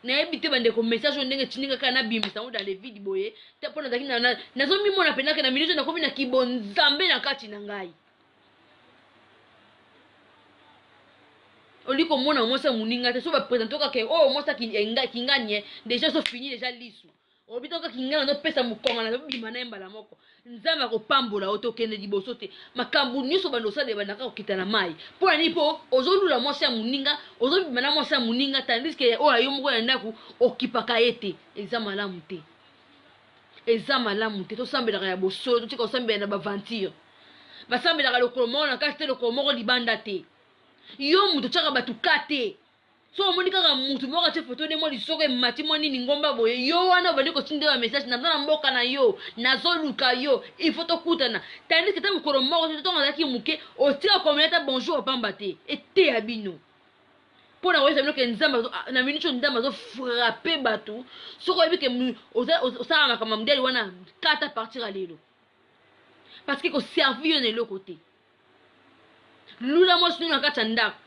na ebite bande ko message ndenge chininga kana bimisa ngo dans les vidéos boye te pona zaki na nazo mimona penaka na minute na komi na kibonzambe na kati na ngai oliko mona mosa muninga te so ba présenter ka ke oh mosa kinganye déjà so fini déjà lisu obito ka kingana no pesa mukonga na bima na mbala moko nzamba ko pambola otokende liboso te makambu nyuso bando sale bandaka okita na mai pona nipo ozolula mosa muninga ozobima na mosa muninga tandis que o ayo moko ya ndaku okipaka ete ezama malamu te to sambela ya bosolo to tika osambela na baventure basambela lokolo moko na kate lokolo moko libanda te yo muto chaka batukate so monika ka mutu moko te photo de mo lisoko mati mo nini ngomba boye yo wana bali ko tindela message na mboka na yo nazoluka yo il faut to kutana tandis que ta mukoro moko te tonga zaki muke o tika komeleta bonjour pamba te ete abino pona wesa bino ke nzamba na minute ndamba zo frapper bato soko ebi ke osala makama mdeli wana kata partir à lelo parce que ko servir ne le côté lula mo sunu nakata ndako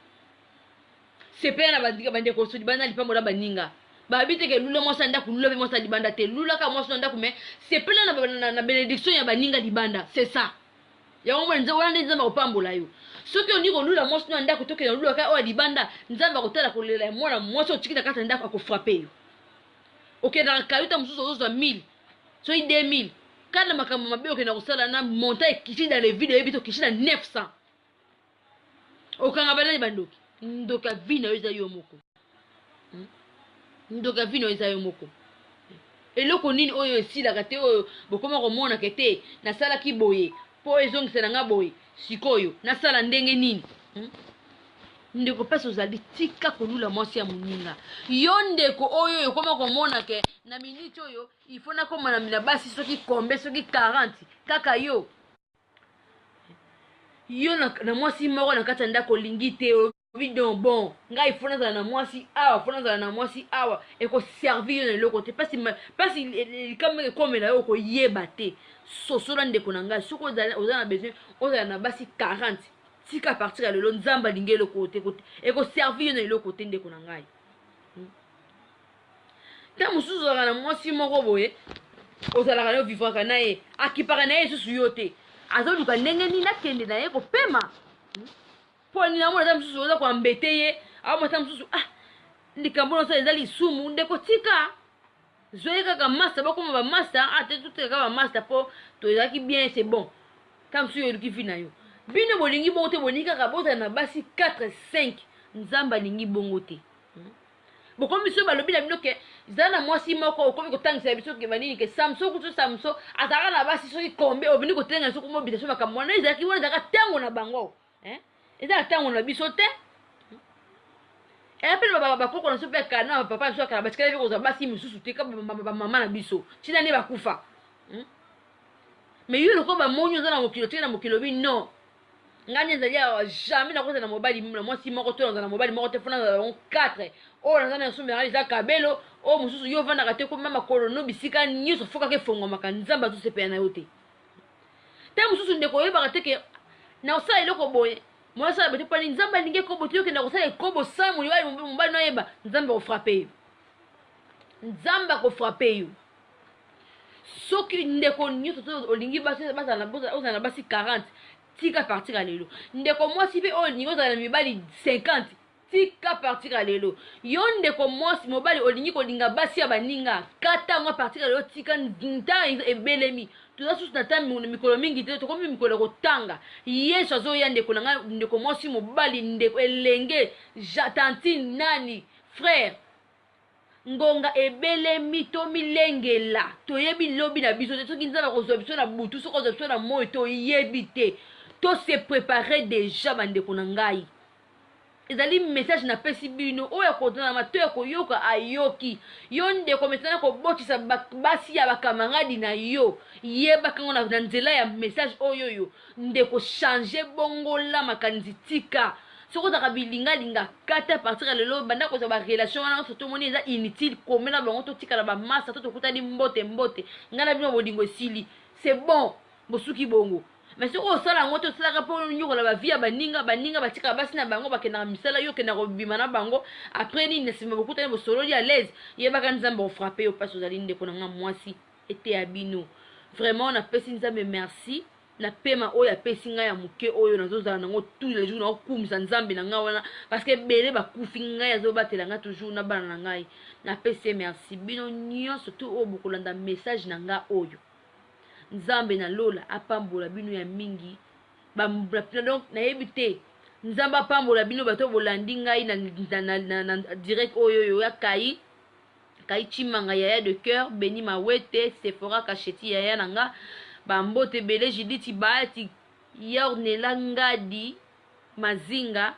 c'est pas na bande ko so libanda lipambola baninga babite ke lula mwasa ndako lula be mwasa libanda te lula ka mwasa ndako mais c'est pas na bénédiction ya baninga libanda c'est ça ya omwe nze wana nzamba opambola yo soki oni ko lula mwasa ndako to ke lula ka o libanda nzamba kotala ko lela mwana mwasa otikita kata ndako akofrapper yo OK na kayuta mususu ozo 1000 so 2000 kana makambo mabe okenda kosala na montagne kishi dans les vidéos ebito kishi na 900 okanga bana bandoki ndoka vina eza yo moko ndoka vina eza yo moko eloko nini oyo esilaka te oyo bokoma komona kete nasala ki boye po ezongisa nga boye sikoyo nasala ndenge nini ndeko pesa ozali tika kolula mwasi ya moninga yo ndeko oyo yokoma komona ke na minute oyo ifona koma na basi soki kombe soki 40 kaka yo na mwasi moko na kati ya ndako lingi te vidéo bon ngai ifona za na mwasi awa fona za na mwasi awa eko servir yo na loko te pasi comme la yo ko yeba te sosola ndeko na ngai soko ozana besoin ozana na basi 40 tika partir ya lelo nzamba lingelo côté eko servir na lelo côté ndeko na ngai ta mususu na mwasi moko boye ozala kana vivre kana ye akipaka na ye susu yote azoluka ndenge ni nakende na ye ko pema po ni na mwana mususu oza ko ambete ye awa mata mususu likambo na sa ezali sumu ndeko tika zoyeka ka master bakoma ba master ate tout ka ba master po to ezaki bien c'est bon comme si yo ki fina yo bino bolingi bongo te bonika ka bota na basi 4 5 nzamba lingi bongo te bokomi so balobi na bino ke zana mwasi moko okomi kotangisa biso ke banini ke samso kutu samso ataka na basi soki kombe obini kotenga so komo bita so makamona ezaki wana zaka tango na bango ezaka tango na biso te et puis baba koko na so pe kana papa so kala basikala bi koza basi misusu te ka mama na biso china ne bakufa mais yo loko ba monyo zana mokilo te na mokilo bi non nganye zalia jamais na koza na mobali mwasi moko to na mobali moko te fona na 4 o na na sumera iza kabelo o mususu yo vanda kate ko mama kolono bisika nyiso foka ke fongo makanzamba tu sepe na yote te mususu ndeko yeba kate ke na osa eloko boye mwasa bete pa nzamba linge ko botiyo ke na kosa ekobo samu ni wali mobali no yeba nzamba ko frapper nzamba ko frapper yo soki ndeko nyiso to olingi basi na basi 40 tika partir à lelo ndeko mwasi pe o ningo za na mibali 50 tika partir à lelo yo ndeko mwasi mobali olingi ko linga basi ya baninga kata mwa partir à lelo tika nta ebelemi tuza susu na tami mikolo mingi te to komi mikolo kotanga yesu azo ya ndeko mwasi mobali ndeko elenge jatanti nani frère ngonga ebelemi to milengela to yebi lobi na biso te soki nzaba kozwa biso na butu soko kozwa biso na moyo to yebi te to se préparer déjà bandeko na ngai ezali message na pesi bino oyo kotana mato ya koyoka ayoki yo ndeko metana ko botisa basi ya bakamaradi na yo yeba kango na nzela ya message oyo yo ndeko changer bongola makanzi tika soko taka bilinga kata partir lelo banda ko za ba relation wana surtout moni eza inutile komela bango to tika na ba massa to kutani mbote ngana bino bodingo sili c'est bon bosuki bongo mais si on sala ngoto sala po nyoko la via baninga batika basi na bango bakena misala yo kena ko bima na bango après ni nesima bokuta bo solo ya l'aise yeba kan nzamba o frapper au passe aux alinde ko nga mwasi était abino vraiment na pesi nzambe merci na pema oyo apesi nga ya muke oyo nazozala nango tous les jours na okumisa nzambe na nga wana parce que bele bakufi nga yazo batela nga toujours na bana na ngai na pesi merci bino nyonso tout o bokolanda message na nga oyo nzambe na lola apambola bino ya mingi bambula donc na yebite nzamba apambola bino bato bolandi ngai na direct oyo ya kai chimanga yaya de cœur Beni Mawete Sephora Kacheti yaya nanga bambote bele Judith Baati Yornela Ngadi Mazinga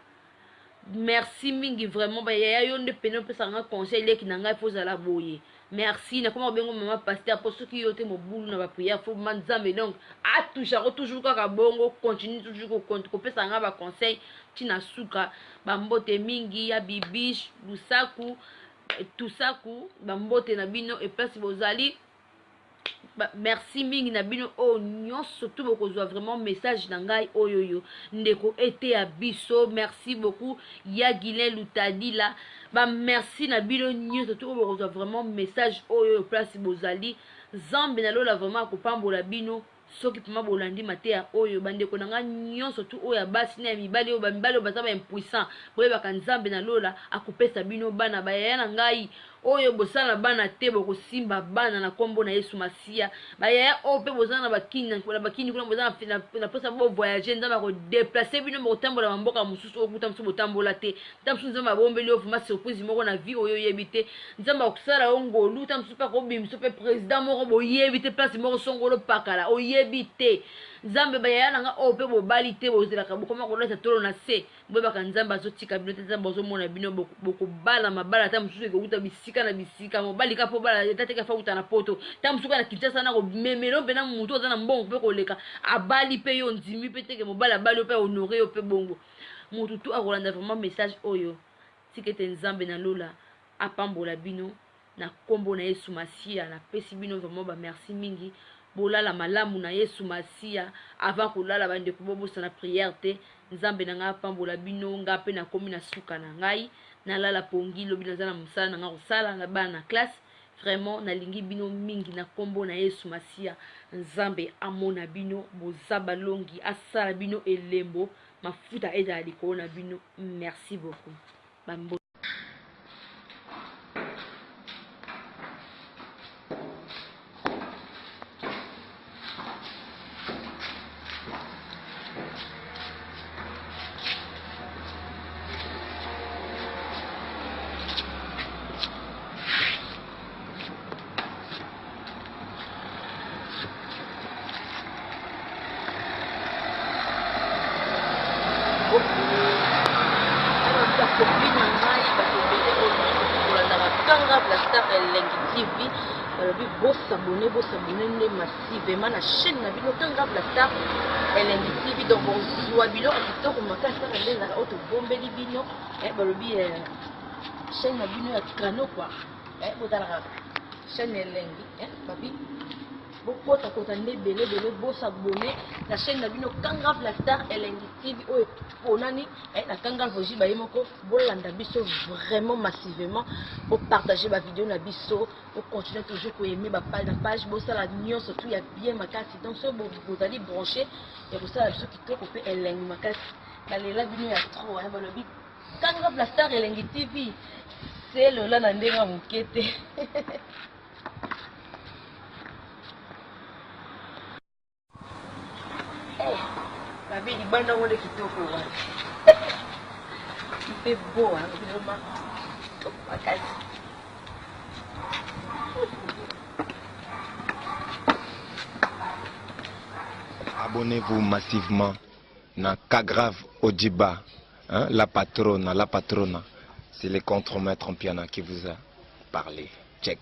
merci mingi vraiment ba yaya yo nde peno pesa nga conseil leki nanga faut za la boye merci na comment bengo mama pasteur pour ceux qui yote mo boule na ba prière faut manzambe donc a toujours kaka bongo continue toujours ko pesa nga ba conseil tina suka bambote mingi ya bibish lusaku tusaku bambote na bino et place bozali merci mingi na bino o nyonso tout bokozwa vraiment message na ngai oyoyo ndeko ete ya biso. Merci beaucoup ya Guilin Lutadila merci na bino nyonso tout bokozwa vraiment message oyoyo place bozali. Zambe na lola vraiment akopambola bino soki pema bolandi mateya oyo bandeko na nga nyonso tu oyo basi na mibali oyo bamibali oyo baza ba impuissant boyebaka nzambe na lola akopesa bino bana bayaya na ngai oyo bosala bana te bokosimba bana na kombo na Yesu Masiya bayaya oyo pe bozala na bakini kuna bozala na posa bo voyager nzambe akodeplace bino bokotambola mamboka mosusu oyo kuta mosusu botambola te ntamosusu nzambe abombeli oyo vraiment surprise moko na vie oyo oyebi te nzambe akosala yo ngolu ntamosusu pe akobimiso pe président moko boyebi te place moko songolo pakala oyebi te nzambe bayaya nanga oyo pe bobali te bozelaka bokoma kolesa tolo na se boyebaka nzambe azotika bino te nzambe azomona bino bokobala mabala ata mosusu ekouta bisika na bisika mobalika mpo bala etateka fa kuta na poto ta mosusu na Kinshasa na komemelo mpe na motu aza na mbongo mpe koleka abali mpe yo ndimi mpe teke mobali abali yo mpe honore yo mpe bongo motu tu akolanda vraiment message oyo tika ete nzambe na lola apambola bino na kombo na Yesu Masiya napesi bino vraiment merci mingi bolala malamu na Yesu Masiya avant kolala bandeko bobosa na prière te nzambe na nga apambola bino nga pe na komi na suka na ngai nalala pongi lobi naza na mosala na nga kosala na bana na classe vraiment nalingi bino mingi na kombo na Yesu Masiya nzambe amona bino boza balongi asala bino elembo mafuta ezala likolo na bino merci beaucoup bambo. S'abonner massivement la chaîne na bino Kanga Blaster Elengi TV donc bonjour bino akito ko makasa kende na auto bombeli bino balobi chaîne na bino ya Kano quoi botala chaîne Elengi papi bokota kota nde belé s'abonner la chaîne na bino Kanga Blaster Elengi TV o ponani na Kanga Voji ba yemoko bolanda biso vraiment massivement pour partager ma vidéo na biso pour continuer toujours pour aimer ma page bo ça la nuance surtout ya bien makasi donc ce vous allez brancher et pour ça la biso qui peut couper Elengi makasi na lela bino ya trop balobi Kanga Blaster Elengi TV c'est le là na ndenga mukete. La vie du banda wole kitoko wa. Il fait beau hein, vraiment. Top makasi. Abonnez-vous massivement na Kagrave Odjiba, hein, la patronne. C'est le contremaître en piano qui vous a parlé. Check.